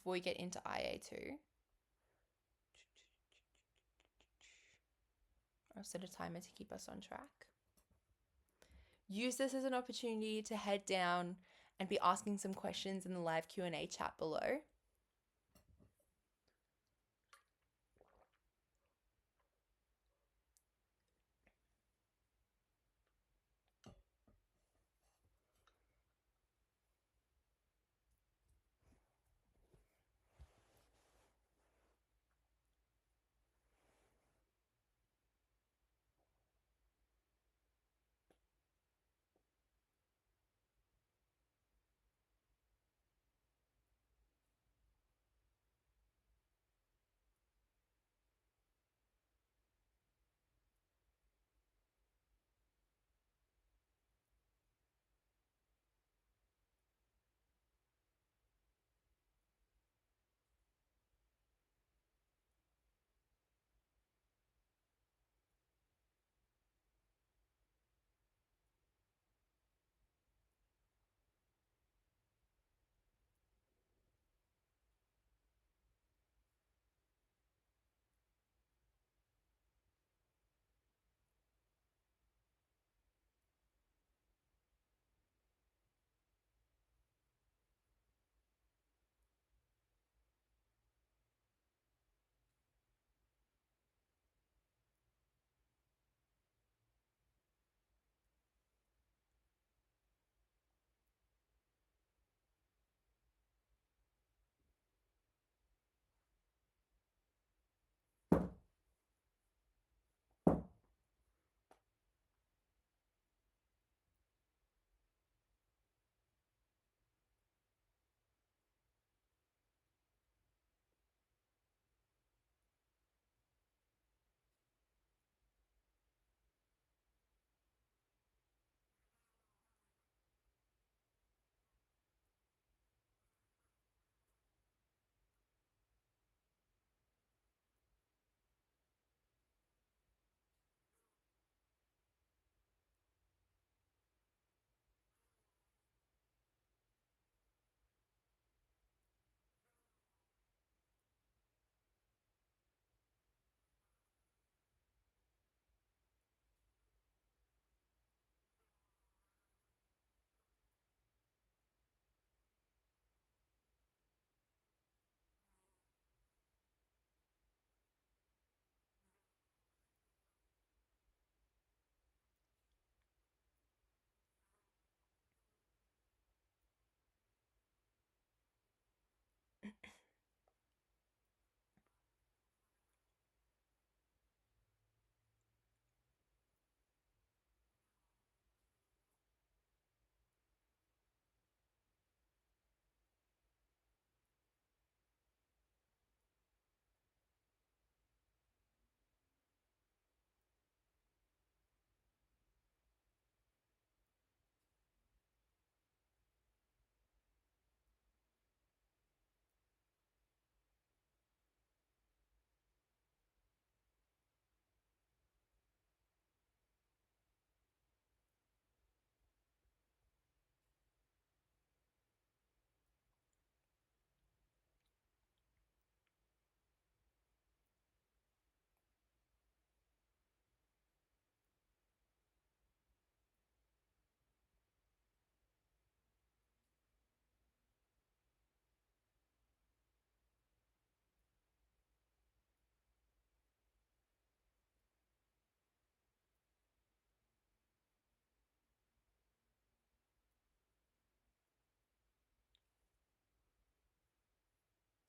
before we get into IA2. I'll set a timer to keep us on track. Use this as an opportunity to head down and be asking some questions in the live Q&A chat below.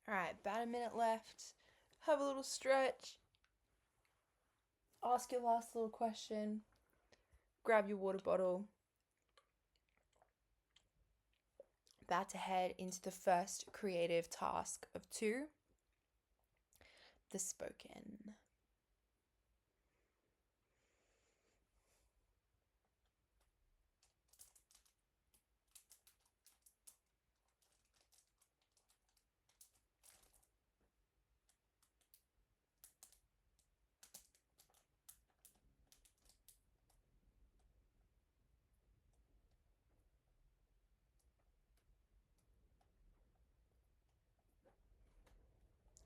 All right, about a minute left. Have a little stretch. Ask your last little question. Grab your water bottle. About to head into the first creative task of 2, the spoken.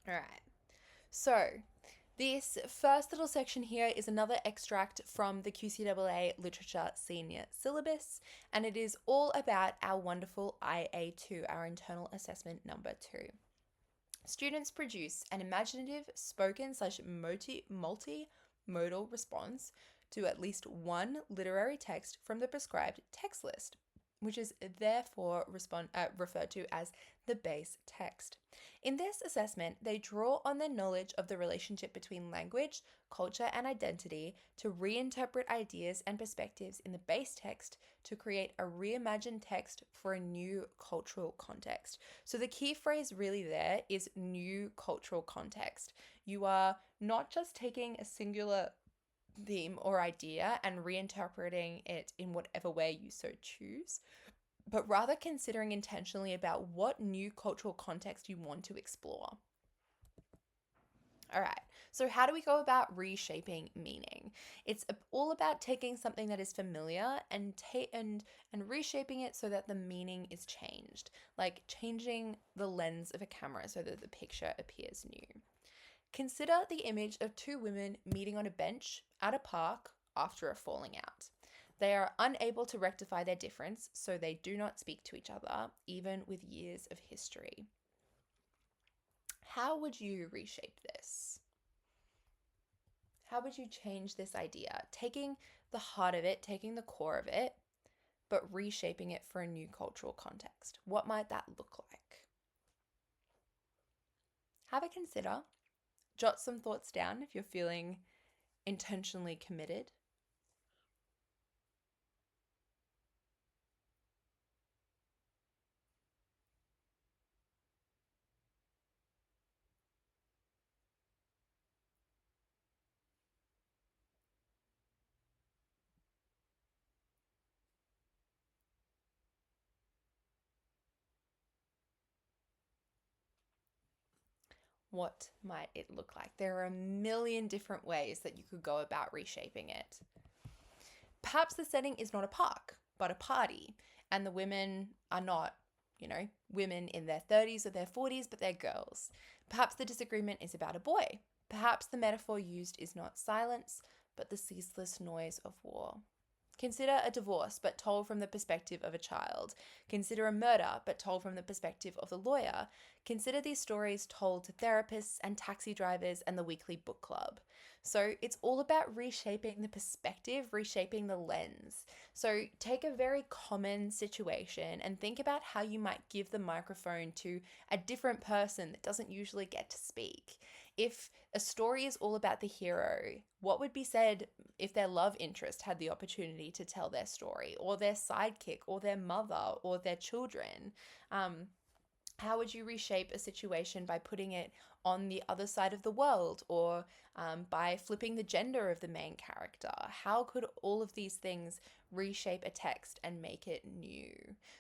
All right. So, this first little section here is another extract from the QCEE Literature Senior Syllabus, and it is all about our wonderful IA2, our internal assessment number 2. Students produce an imaginative spoken slash multimodal response to at least one literary text from the prescribed text list, which is therefore referred to as the base text. In this assessment, they draw on their knowledge of the relationship between language, culture, and identity to reinterpret ideas and perspectives in the base text to create a reimagined text for a new cultural context. So the key phrase really there is new cultural context. You are not just taking a singular theme or idea and reinterpreting it in whatever way you so choose, but rather considering intentionally about what new cultural context you want to explore. All right, so how do we go about reshaping meaning? It's all about taking something that is familiar and reshaping it so that the meaning is changed, like changing the lens of a camera so that the picture appears new. Consider the image of two women meeting on a bench at a park after a falling out. They are unable to rectify their difference, so they do not speak to each other, even with years of history. How would you reshape this? How would you change this idea? Taking the heart of it, taking the core of it, but reshaping it for a new cultural context. What might that look like? Have a consider. Jot some thoughts down if you're feeling intentionally committed. What might it look like? There are a million different ways that you could go about reshaping it. Perhaps the setting is not a park, but a party, and the women are not, women in their 30s or their 40s, but they're girls. Perhaps the disagreement is about a boy. Perhaps the metaphor used is not silence, but the ceaseless noise of war. Consider a divorce, but told from the perspective of a child. Consider a murder, but told from the perspective of the lawyer. Consider these stories told to therapists and taxi drivers and the weekly book club. So it's all about reshaping the perspective, reshaping the lens. So take a very common situation and think about how you might give the microphone to a different person that doesn't usually get to speak. If a story is all about the hero, what would be said if their love interest had the opportunity to tell their story, or their sidekick, or their mother, or their children? How would you reshape a situation by putting it on the other side of the world, or by flipping the gender of the main character? How could all of these things reshape a text and make it new?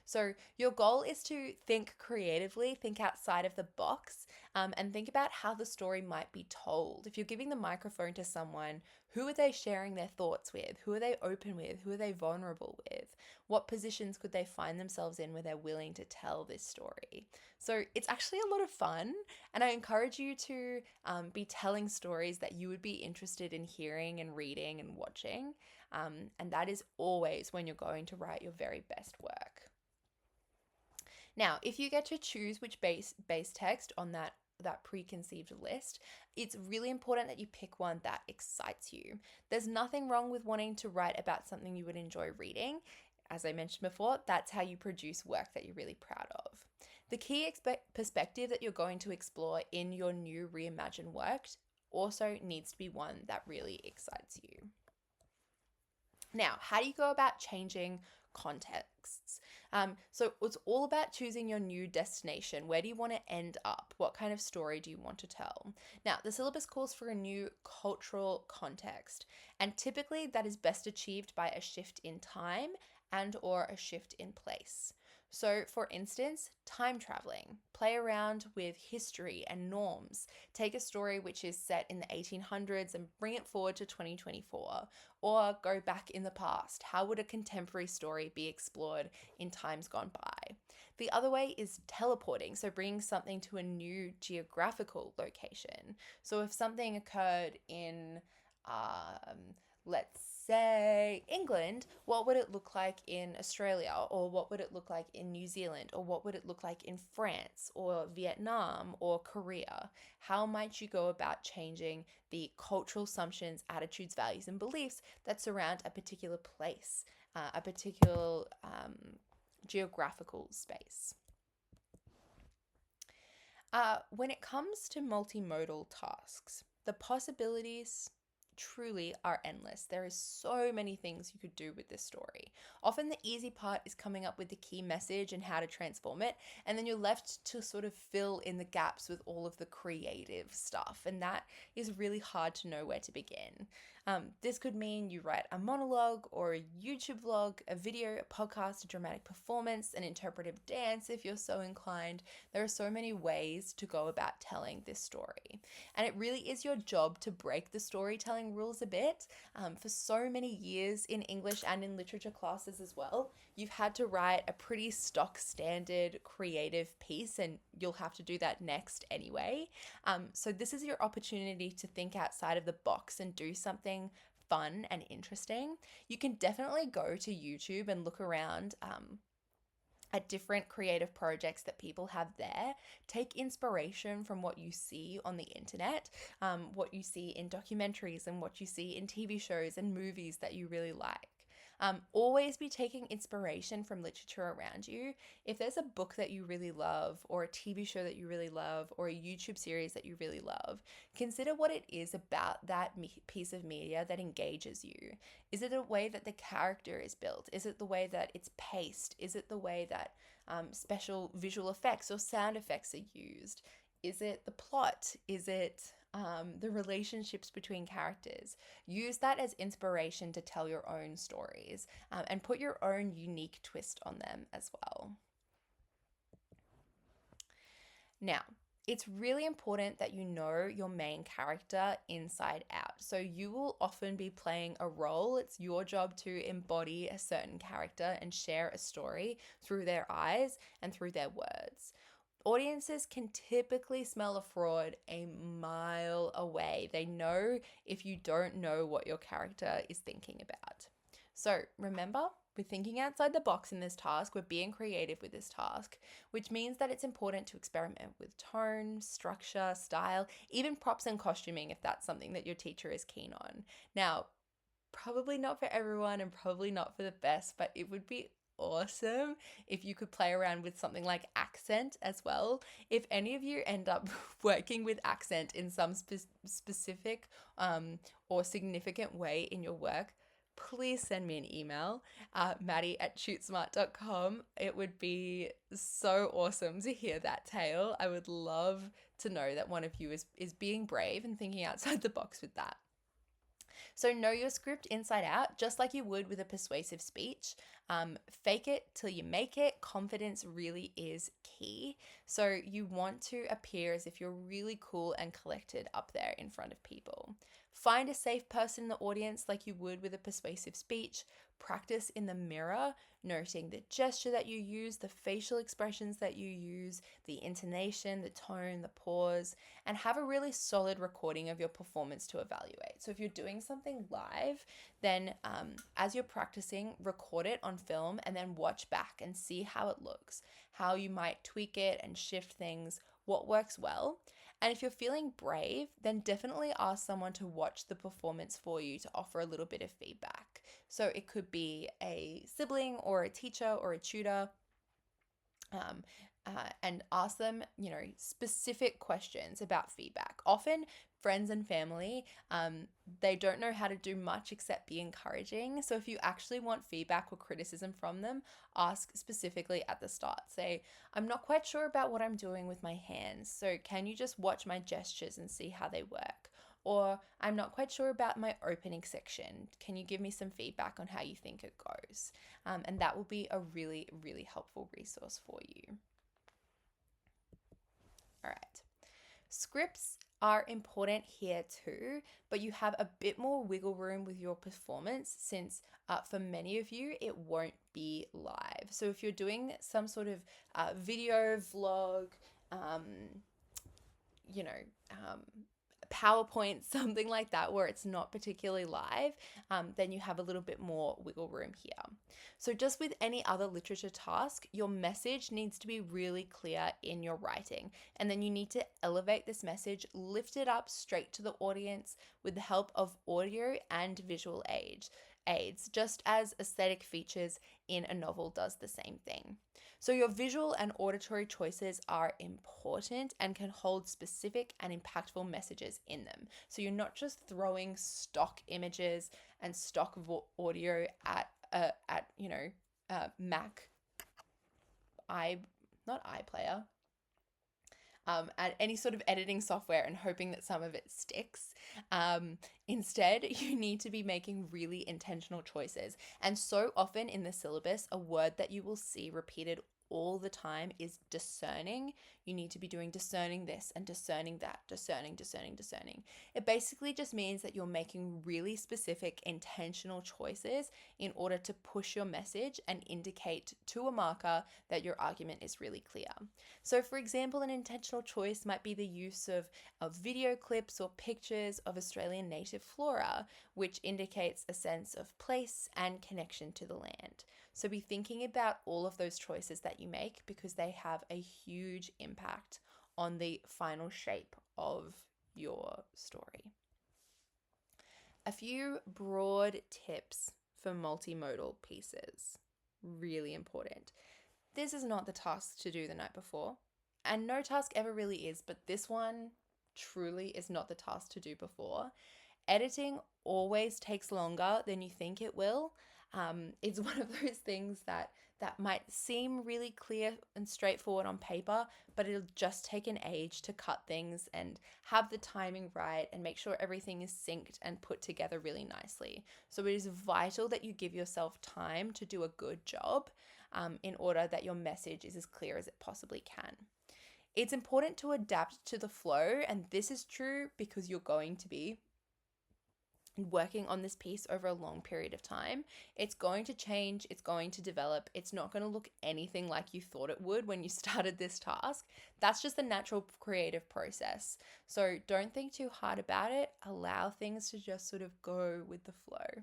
So your goal is to think creatively, think outside of the box, and think about how the story might be told. If you're giving the microphone to someone, who are they sharing their thoughts with? Who are they open with? Who are they vulnerable with? What positions could they find themselves in where they're willing to tell this story? So it's actually a lot of fun, and I encourage you to be telling stories that you would be interested in hearing and reading and watching. And that is always when you're going to write your very best work. Now, if you get to choose which base text on that preconceived list, it's really important that you pick one that excites you. There's nothing wrong with wanting to write about something you would enjoy reading. As I mentioned before, that's how you produce work that you're really proud of. The key perspective that you're going to explore in your new reimagined work also needs to be one that really excites you. Now, how do you go about changing contexts? So it's all about choosing your new destination. Where do you want to end up? What kind of story do you want to tell? Now, the syllabus calls for a new cultural context, and typically that is best achieved by a shift in time and or a shift in place. So, for instance, time traveling. Play around with history and norms. Take a story which is set in the 1800s and bring it forward to 2024. Or go back in the past. How would a contemporary story be explored in times gone by? The other way is teleporting, so bringing something to a new geographical location. So if something occurred in, let's say, England, what would it look like in Australia? Or what would it look like in New Zealand? Or what would it look like in France or Vietnam or Korea? How might you go about changing the cultural assumptions, attitudes, values, and beliefs that surround a particular place, a particular geographical space? When it comes to multimodal tasks, the possibilities truly are endless. There is so many things you could do with this story. Often the easy part is coming up with the key message and how to transform it, and then you're left to sort of fill in the gaps with all of the creative stuff, and that is really hard to know where to begin. This could mean you write a monologue or a YouTube vlog, a video, a podcast, a dramatic performance, an interpretive dance if you're so inclined. There are so many ways to go about telling this story. And it really is your job to break the storytelling rules a bit. For so many years in English and in literature classes as well, you've had to write a pretty stock standard creative piece, and you'll have to do that next anyway. So this is your opportunity to think outside of the box and do something fun and interesting. You can definitely go to YouTube and look around at different creative projects that people have there. Take inspiration from what you see on the internet, what you see in documentaries and what you see in TV shows and movies that you really like. Always be taking inspiration from literature around you. If there's a book that you really love, or a TV show that you really love, or a YouTube series that you really love, consider what it is about that piece of media that engages you. Is it a way that the character is built? Is it the way that it's paced? Is it the way that special visual effects or sound effects are used? Is it the plot? Is it the relationships between characters? Use that as inspiration to tell your own stories, and put your own unique twist on them as well. Now, it's really important that you know your main character inside out. So you will often be playing a role. It's your job to embody a certain character and share a story through their eyes and through their words. Audiences can typically smell a fraud a mile away. They know if you don't know what your character is thinking about. So remember, we're thinking outside the box in this task. We're being creative with this task, which means that it's important to experiment with tone, structure, style, even props and costuming if that's something that your teacher is keen on. Now, probably not for everyone and probably not for the best, but it would be awesome if you could play around with something like accent as well. If any of you end up working with accent in some specific or significant way in your work, please send me an email, maddie@shootSmart.com. It would be so awesome to hear that tale. I would love to know that one of you is being brave and thinking outside the box with that. So know your script inside out, just like you would with a persuasive speech. Fake it till you make it. Confidence really is key. So you want to appear as if you're really cool and collected up there in front of people. Find a safe person in the audience like you would with a persuasive speech. Practice in the mirror, noting the gesture that you use, the facial expressions that you use, the intonation, the tone, the pause, and have a really solid recording of your performance to evaluate. So if you're doing something live, then as you're practicing, record it on film and then watch back and see how it looks, how you might tweak it and shift things, what works well. And if you're feeling brave, then definitely ask someone to watch the performance for you to offer a little bit of feedback. So it could be a sibling or a teacher or a tutor, and ask them, specific questions about feedback. Often friends and family, they don't know how to do much except be encouraging. So if you actually want feedback or criticism from them, ask specifically at the start. Say, I'm not quite sure about what I'm doing with my hands, so can you just watch my gestures and see how they work? Or I'm not quite sure about my opening section. Can you give me some feedback on how you think it goes? And that will be a really, really helpful resource for you. All right. Scripts are important here too, but you have a bit more wiggle room with your performance since for many of you, it won't be live. So if you're doing some sort of video vlog, um, you know, PowerPoint, something like that, where it's not particularly live, then you have a little bit more wiggle room here. So just with any other literature task, your message needs to be really clear in your writing. And then you need to elevate this message, lift it up straight to the audience with the help of audio and visual aids, just as aesthetic features in a novel does the same thing. So your visual and auditory choices are important and can hold specific and impactful messages in them. So you're not just throwing stock images and stock audio at Mac not iPlayer, at any sort of editing software and hoping that some of it sticks. Instead, you need to be making really intentional choices. And so often in the syllabus, a word that you will see repeated all the time is discerning. You need to be doing discerning this and discerning that, discerning. It basically just means that you're making really specific intentional choices in order to push your message and indicate to a marker that your argument is really clear. So for example, an intentional choice might be the use of video clips or pictures of Australian native flora, which indicates a sense of place and connection to the land. So be thinking about all of those choices that you make because they have a huge impact on the final shape of your story. A few broad tips for multimodal pieces. Really important. This is not the task to do the night before, and no task ever really is, but this one truly is not the task to do before. Editing always takes longer than you think it will. It's one of those things that might seem really clear and straightforward on paper, but it'll just take an age to cut things and have the timing right and make sure everything is synced and put together really nicely. So it is vital that you give yourself time to do a good job in order that your message is as clear as it possibly can. It's important to adapt to the flow, and this is true because you're going to be working on this piece over a long period of time. It's going to change, it's going to develop, it's not going to look anything like you thought it would when you started this task. That's just the natural creative process. So don't think too hard about it. Allow things to just sort of go with the flow.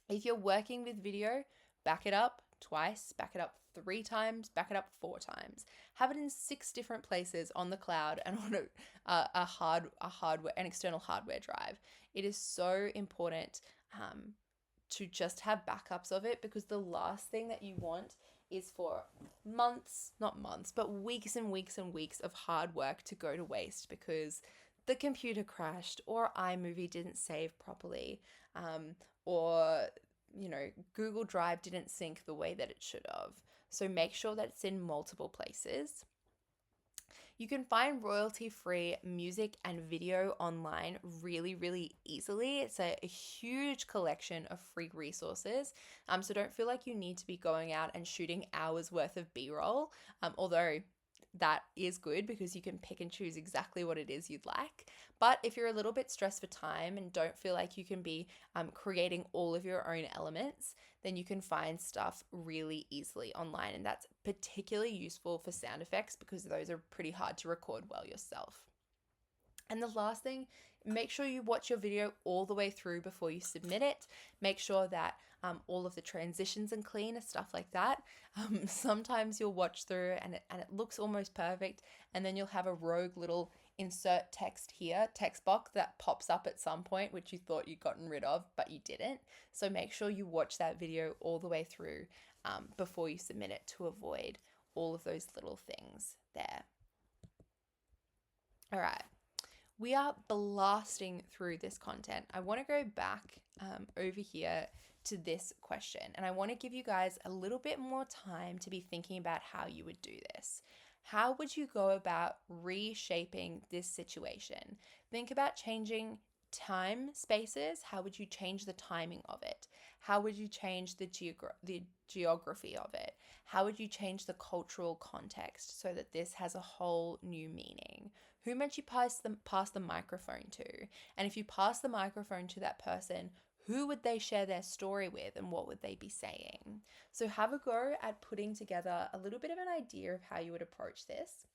If you're working with video, back it up twice, back it up 3 times, back it up 4 times. Have it in 6 different places on the cloud and on an external hardware drive. It is so important to just have backups of it, because the last thing that you want is for weeks and weeks and weeks of hard work to go to waste because the computer crashed or iMovie didn't save properly, or Google Drive didn't sync the way that it should have. So make sure that it's in multiple places. You can find royalty-free music and video online really, really easily. It's a huge collection of free resources. So don't feel like you need to be going out and shooting hours worth of B-roll, although that is good because you can pick and choose exactly what it is you'd like. But if you're a little bit stressed for time and don't feel like you can be creating all of your own elements, then you can find stuff really easily online. And that's particularly useful for sound effects because those are pretty hard to record well yourself. And the last thing, make sure you watch your video all the way through before you submit it. Make sure that all of the transitions are clean and stuff like that. Sometimes you'll watch through and it looks almost perfect, and then you'll have a rogue little insert text box that pops up at some point, which you thought you'd gotten rid of, but you didn't. So make sure you watch that video all the way through before you submit it to avoid all of those little things there. All right. We are blasting through this content. I want to go back over here to this question, and I want to give you guys a little bit more time to be thinking about how you would do this. How would you go about reshaping this situation? Think about changing time spaces, how would you change the timing of it? How would you change the geography of it? How would you change the cultural context so that this has a whole new meaning? Who might you pass the microphone to? And if you pass the microphone to that person, who would they share their story with and what would they be saying? So have a go at putting together a little bit of an idea of how you would approach this.